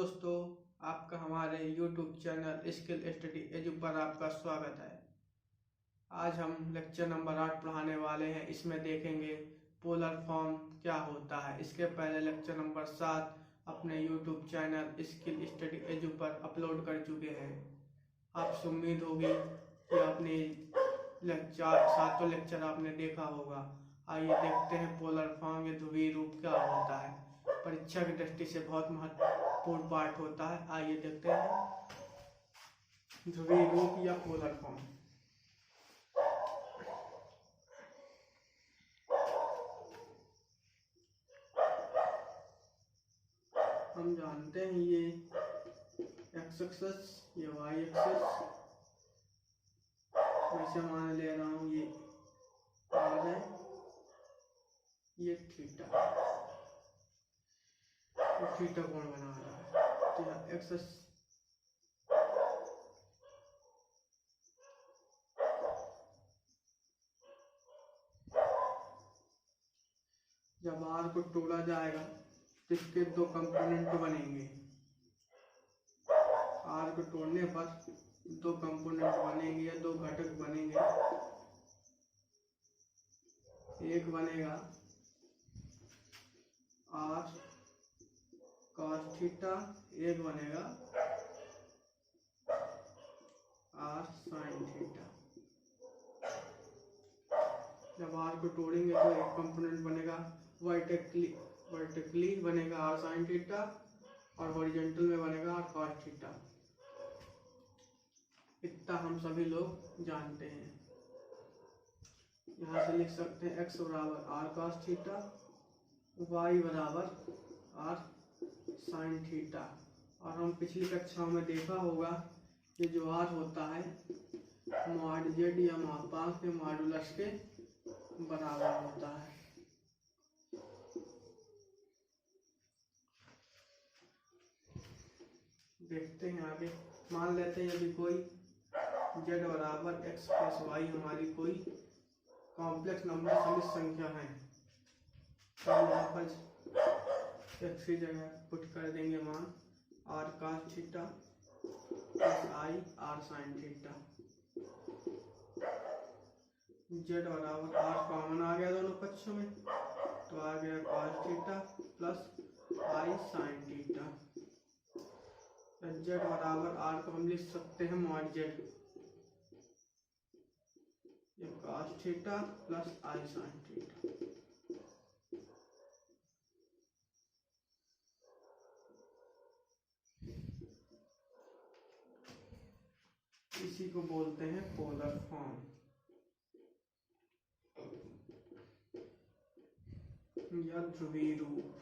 दोस्तों, आपका हमारे YouTube channel skill study edu पर आपका स्वागत है। आज हम लेक्चर नंबर 8 पढ़ाने वाले हैं। इसमें देखेंगे पोलर फॉर्म क्या होता है। इसके पहले लेक्चर नंबर 7 अपने YouTube channel skill study edu पर अपलोड कर चुके हैं। आपसे उम्मीद होगी कि आपने सातों लेक्चर आपने देखा होगा। आइए देखते हैं पोलर फॉर्म या ध्रुवीय रूप क्या होता है। परीक्षा की दृष्टि से बहुत महत्वपूर्ण पार्ट होता है। आइए देखते हैं ध्रुवीय रूप या पोलर फॉर्म। हम जानते हैं ये एक्स एक्सिस, ये वाई एक्सिस, वैसे मान ले रहा हूँ ये आर है, ये थीटा, थीटा कोण बना रहा है। तो यह एक्सिस जब आर को तोड़ा जाएगा तो इसके दो कंपोनेंट बनेंगे। आर को तोड़ने पर दो कंपोनेंट बनेंगे या दो घटक बनेंगे। एक बनेगा आर कॉस थीटा, एक बनेगा आर साइन थीटा। जब आर को तोड़ेंगे तो एक कंपोनेंट बनेगा वर्टिकली बनेगा आर साइन थीटा और हॉरिजॉन्टल में बनेगा आर कॉस थीटा। इतना हम सभी लोग जानते हैं। यहाँ से लिख सकते हैं x बराबर आर कॉस थीटा, y बराबर आर साइन थीटा। और हम पिछली कक्षाओं में देखा होगा कि जो आर होता है मॉड जेड या मापांक के मॉडुलस के बराबर होता है। देखते हैं आगे। मान लेते हैं यदि कोई z बराबर x प्लस वाई हमारी कोई कॉम्प्लेक्स नंबर समित संख्या है, तो यहाँ पर x की जगह पुट कर देंगे मान R cos theta plus I R sine theta. z बराबर आर कॉमन आ गया दोनों पक्षों में, तो आ गया cos theta plus I sine theta. z बराबर आर को हम लिख सकते हैं मॉड जेड, ये cos theta plus I sine theta. इसी को बोलते हैं पोलर फॉर्म या ध्रुवीय रूप।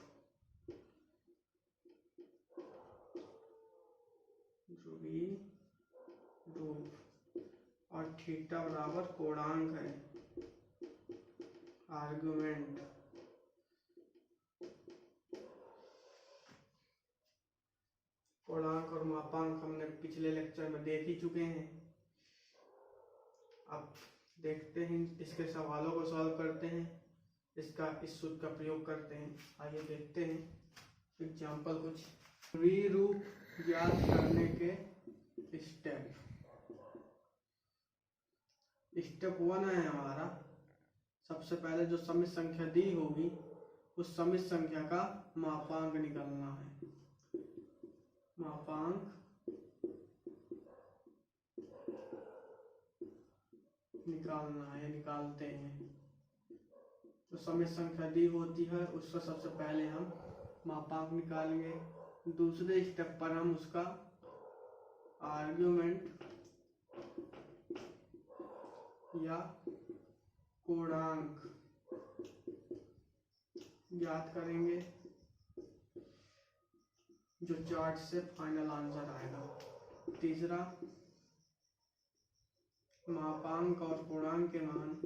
ध्रुवीय रूप और थीटा बराबर कोणांक है, आर्गुमेंट। कोणांक और मापांक हमने पिछले लेक्चर में देख ही चुके हैं। अब देखते हैं इसके सवालों को सॉल्व करते हैं, इस सूत्र का प्रयोग करते हैं। आइए देखते हैं एग्जाम्पल कुछ। ध्रुवीय रूप ज्ञात करने के स्टेप। स्टेप 1 है हमारा। सबसे पहले जो समित संख्या दी होगी उस समित संख्या का मापांक निकालना है। मापांक निकालना है, निकालते हैं। तो समित संख्या दी होती है उसका सबसे पहले हम मापांक निकालेंगे। दूसरे स्टेप पर हम उसका आर्गुमेंट या कोणांक ज्ञात करेंगे, जो चार्ट से फाइनल आंसर आएगा। तीसरा, मापांक और कोणांक के मान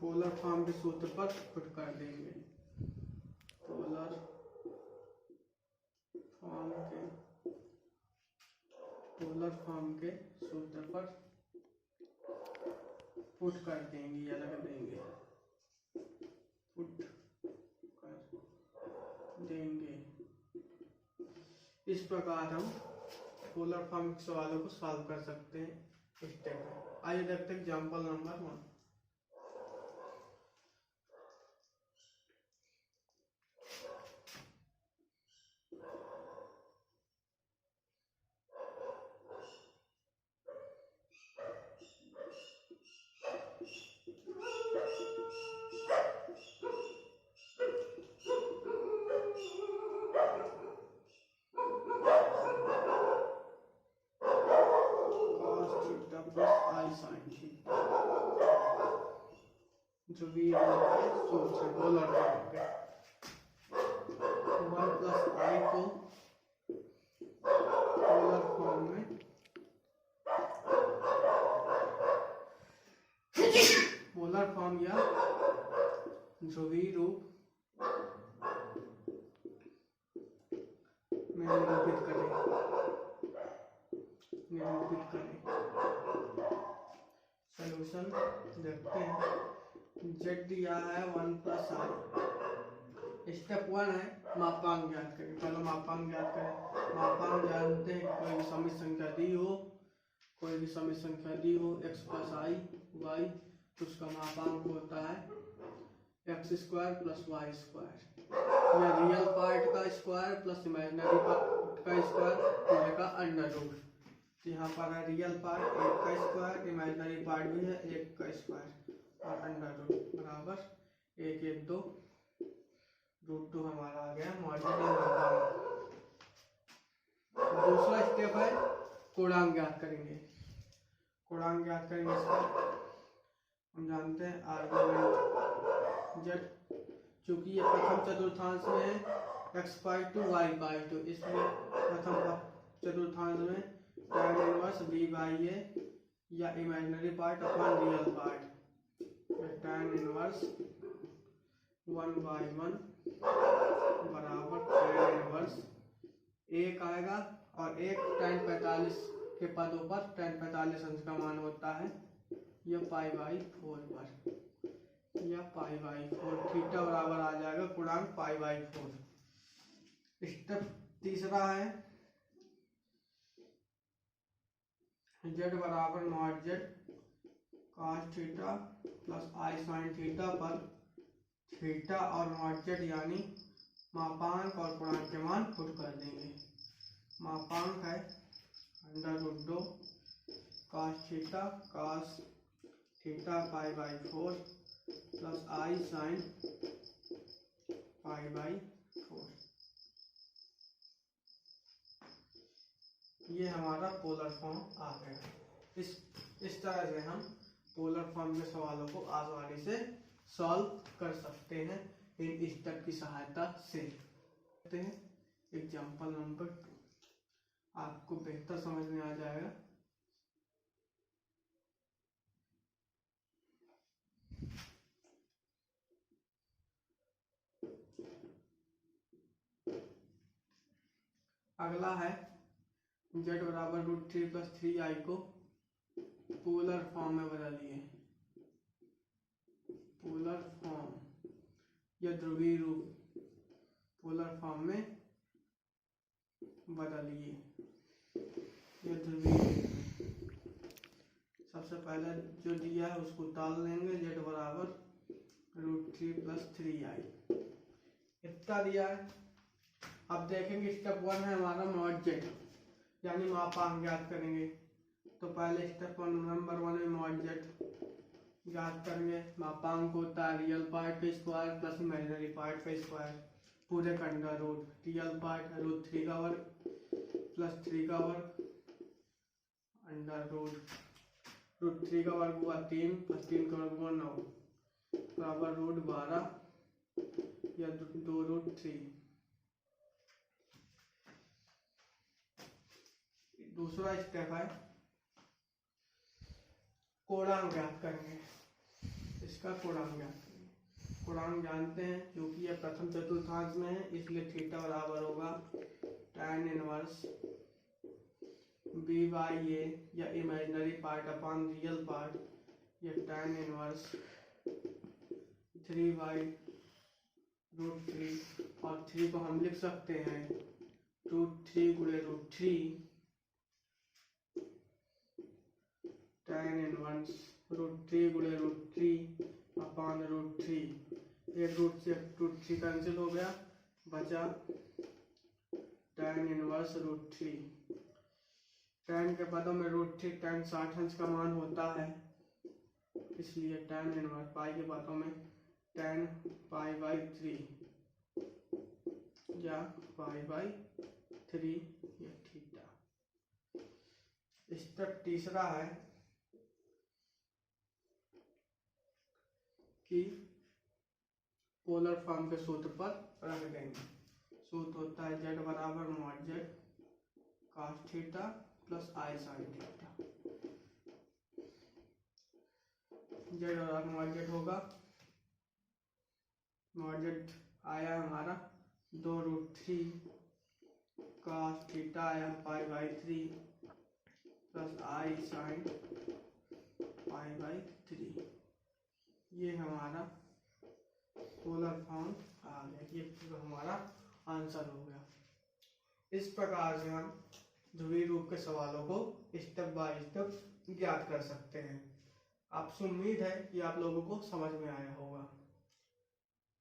पोलर फॉर्म के सूत्र पर पुट कर देंगे। पोलर फॉर्म के पोलर फॉर्म के सूत्र पर पुट कर देंगे या रख देंगे, पुट कर देंगे। इस प्रकार हम पोलर फॉर्म के सवालों को सॉल्व कर सकते हैं स्टेप में। आइए देखते हैं एग्जाम्पल नंबर 1। जो भी सूत्र पोलर फॉर्म के 1 प्लस आई को पोलर फॉर्म में पोलर फॉर्म या ध्रुवीय रूप में निरूपित करें। सॉल्यूशन देखते हैं। z दिया है 1 प्लस आई। स्टेप 1 है मापांक ज्ञात करें। पहले मापांक ज्ञात करें। मापांक जानते हैं कोई भी समित संख्या दी हो x प्लस आई y, तो उसका मापांक होता है x square plus Y square, या रियल पार्ट का स्क्वायर प्लस इमेजिनरी पार्ट का स्क्वायर पूरे का अंडर रूट। तो यहाँ पर है रियल पार्ट 1 का स्क्वायर, इमेजिनरी पार्ट भी है 1 का स्क्वायर और अंडर रूट बराबर 1 1 2 रूट 2 हमारा आ गया मॉड्यूलस। दूसरा स्टेप है कोणांक ज्ञात करेंगे। इसका हम जानते हैं आर्गुमेंट z, चूंकि ये प्रथम चतुर्थांश में है x pi two y pi two, इसलिए प्रथम चतुर्थांश में tan inverse b by a या imaginary part upon real part, tan inverse 1 by 1 बराबर tan इनवर्स 1 आएगा और 1 tan 45 के पदों पर tan 45 अंश का मान होता है यह पाई बाई 4 पर, या पाई बाई 4 थीटा बराबर आ जाएगा गुणांक पाई बाई 4। स्टेप तीसरा है z बराबर not z cos theta plus I sine theta पर थीटा और नॉट z यानी मापांक और गुणांक के मान पुट कर देंगे। मापांक है under root 2 cos theta pi by 4 plus I sine pi by 4। ये हमारा पोलर फॉर्म आ गया। इस तरह से हम पोलर फॉर्म के सवालों को आसानी से सॉल्व कर सकते हैं इन स्टेप की सहायता से। एग्जाम्पल नंबर 2 आपको बेहतर समझ में आ जाएगा। अगला है z बराबर रूट 3 प्लस 3i को पोलर फॉर्म में बदलिए। पोलर फॉर्म या ध्रुवीय रूप पोलर फॉर्म में बदलिए। या ध्रुवीय रूप सबसे पहले जो दिया है उसको डाल लेंगे। z बराबर रूट 3 प्लस 3i इतना दिया है। अब देखेंगे स्टेप 1 है हमारा मॉड z यानी मापांक ज्ञात करेंगे। तो पहले स्टेप नंबर 1 में मॉड z ज्ञात करेंगे। मापांक होता है रियल पार्ट का स्क्वायर प्लस इमेजिनरी पार्ट का स्क्वायर पूरे का under root. Real part root 3 का वर्ग प्लस 3 का वर्ग अंडर रूट 3 का वर्ग हुआ 3 प्लस 3 का वर्ग हुआ 9 बराबर रूट 12 या 2 रूट 3। दूसरा स्टेप है कोणांक ज्ञात करेंगे। इसका कोणांक ज्ञात करेंगे। कोणांक जानते हैं क्योंकि यह प्रथम चतुर्थांश में है इसलिए थीटा बराबर होगा tan इनवर्स बी बाई ए या imaginary part upon real part या tan इनवर्स 3/√3 और 3 को हम लिख सकते हैं √3 गुणे √3 tan इनवर्स √3 गुणे √3 अपॉन √3। एक रूट से √3 कैंसिल हो गया, बचा tan इनवर्स √3। tan के पदों में √3 tan 60 अंश का मान होता है, इसलिए tan इनवर्स पाई के पदों में tan π/3 या π/3 या थीटा। स्टेप तीसरा है कि पोलर फॉर्म के सूत्र पर रख देंगे। सूत्र होता है z बराबर mod z cos theta plus i sin theta. z बराबर mod z होगा, mod z आया हमारा 2√3 cos थीटा आया π/3 प्लस i sin π/3। ये हमारा पोलर फॉर्म आ गया, ये हमारा आंसर हो गया। इस प्रकार से हम ध्रुवीय रूप के सवालों को स्टेप बाय स्टेप ज्ञात कर सकते हैं। आपसे उम्मीद है कि आप लोगों को समझ में आया होगा।